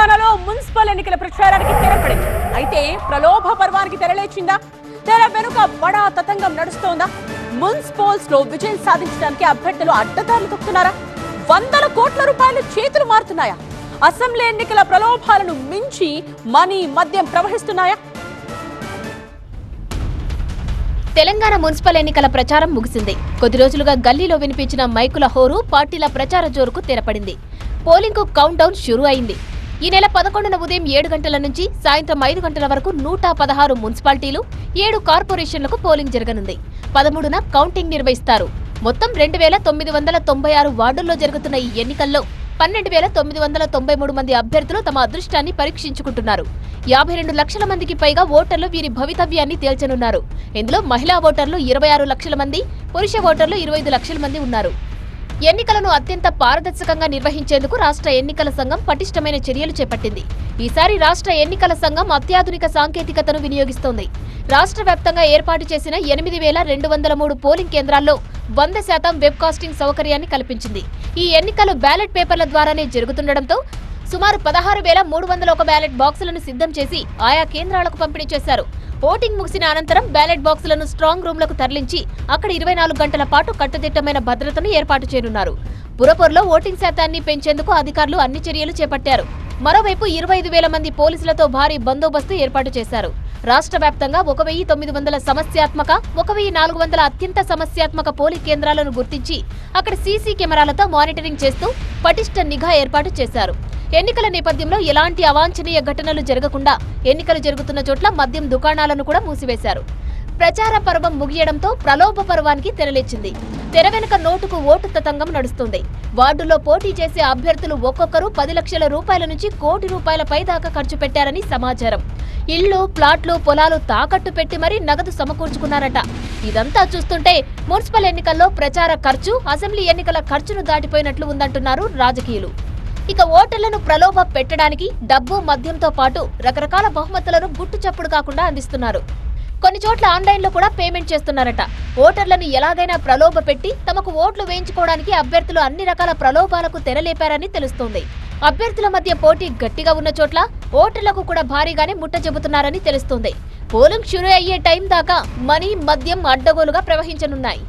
తెలంగాణలో మున్సిపల్ ఎన్నికల ప్రచారానికి తెరపడింది. అయితే ప్రలోభ పర్వానికి తెరలేచిందా? తెర వెనుక బడా తతంగం నడుస్తోందా? మున్సిపల్స్ లో విజయం సాధించడానికి అభ్యర్థులు అడ్డదారులు తొక్కుతున్నారా? వందల కోట్ల రూపాయలు చేతులు మారుతున్నాయా? అసెంబ్లీ ఎన్నికల ప్రలోభాలను మించి మద్యం ప్రవహిస్తున్నాయా? తెలంగాణ మున్సిపల్ ఎన్నికల ప్రచారం ముగిసింది. కొద్ది రోజులుగా గల్లీలో వినిపించిన మైకుల హోరు పార్టీల ప్రచార జోరుకు తెరపడింది. పోలింగ్ కు కౌంట్ డౌన్ షురూ అయింది. ఈ నెల 11న ఉదయం 7 గంటల నుంచి సాయంత్రం 5 గంటల వరకు 116 మున్సిపాలిటీలు, 7 కార్పొరేషన్లకు పోలింగ్ జరగనుంది. 13న కౌంటింగ్ నిర్వహిస్తారు. మొత్తం 2996 వార్డుల్లో జరుగుతున్న ఈ ఎన్నికల్లో 12,993 మంది అభ్యర్థులు తమ అదృష్టాన్ని పరీక్షించుకుంటున్నారు. 52 లక్షల మందికి పైగా ఓటర్లు వీరి భవితవ్యాన్ని తేల్చనున్నారు. ఇందులో మహిళా ఓటర్లు 26 లక్షల మంది, పురుష ఓటర్లు 25 లక్షల మంది ఉన్నారు. ఎన్నికలను అత్యంత పారదర్శకంగా నిర్వహించేందుకు రాష్ట్ర ఎన్నికల సంఘం పటిష్టమైన చర్యలు చేపట్టింది. ఈసారి రాష్ట్ర ఎన్నికల సంఘం అత్యాధునిక సాంకేతికతను వినియోగిస్తోంది. రాష్ట్ర వ్యాప్తంగా ఏర్పాటు చేసిన 8,203 పోలింగ్ కేంద్రాల్లో 100% వెబ్కాస్టింగ్ సౌకర్యాన్ని కల్పించింది. ఈ ఎన్నికలు బ్యాలెట్ పేపర్ల ద్వారానే జరుగుతుండటంతో సుమారు 16,301 బ్యాలెట్ బాక్సులను సిద్ధం చేసి ఆయా కేంద్రాలకు పంపిణీ చేశారు. ఓటింగ్ ముగిసిన అనంతరం బ్యాలెట్ బాక్సులను స్ట్రాంగ్ రూమ్లకు తరలించి అక్కడ 24 గంటల పాటు కట్టుదిట్టమైన భద్రతను ఏర్పాటు చేయనున్నారు. పురపూర్లో ఓటింగ్ శాతాన్ని పెంచేందుకు అధికారులు అన్ని చర్యలు చేపట్టారు. మరోవైపు 25,000 మంది పోలీసులతో భారీ బందోబస్తు ఏర్పాటు చేశారు. రాష్ట్ర వ్యాప్తంగా 1,900 సమస్యాత్మక, 1,400 అత్యంత సమస్యాత్మక పోలింగ్ కేంద్రాలను గుర్తించి అక్కడ సీసీ కెమెరాలతో మానిటరింగ్ చేస్తూ పటిష్ట నిఘా ఏర్పాటు చేశారు. ఎన్నికల నేపథ్యంలో ఎలాంటి అవాంఛనీయ ఘటనలు జరగకుండా ఎన్నికలు జరుగుతున్న చోట్ల మద్యం దుకాణాలను కూడా మూసివేశారు. ప్రచార పర్వం ముగియడంతో ప్రలోభ పర్వానికి తెరలేచింది. తెర వెనుక నోటుకు ఓటు తతంగం నడుస్తుంది. వార్డులో పోటీ చేసే అభ్యర్థులు ఒక్కొక్కరు 10 లక్షల రూపాయల నుంచి కోటి రూపాయల పైదాకా ఖర్చు పెట్టారని సమాచారం. ఇళ్లు, ప్లాట్లు, పొలాలు తాకట్టు పెట్టి మరీ నగదు సమకూర్చుకున్నారట. ఇదంతా చూస్తుంటే మున్సిపల్ ఎన్నికల్లో ప్రచార ఖర్చు అసెంబ్లీ ఎన్నికల ఖర్చును దాటిపోయినట్లు ఉందంటున్నారు రాజకీయులు. ఇక ఓటర్లను ప్రలోభ పెట్టడానికి డబ్బు, మద్యంతో పాటు రకరకాల బహుమతులను గుట్టు చప్పుడు కాకుండా అందిస్తున్నారు. కొన్ని చోట్ల ఆన్లైన్లో కూడా పేమెంట్ చేస్తున్నారట. ఓటర్లను ఎలాగైనా ప్రలోభ పెట్టి తమకు ఓట్లు వేయించుకోవడానికి అభ్యర్థులు అన్ని రకాల ప్రలోభాలకు తెరలేపారని తెలుస్తోంది. అభ్యర్థుల మధ్య పోటీ గట్టిగా ఉన్న చోట్ల ఓటర్లకు కూడా భారీగానే ముట్ట చెబుతున్నారని తెలుస్తోంది. పోలింగ్ షురూ అయ్యే టైం దాకా మద్యం అడ్డగోలుగా ప్రవహించనున్నాయి.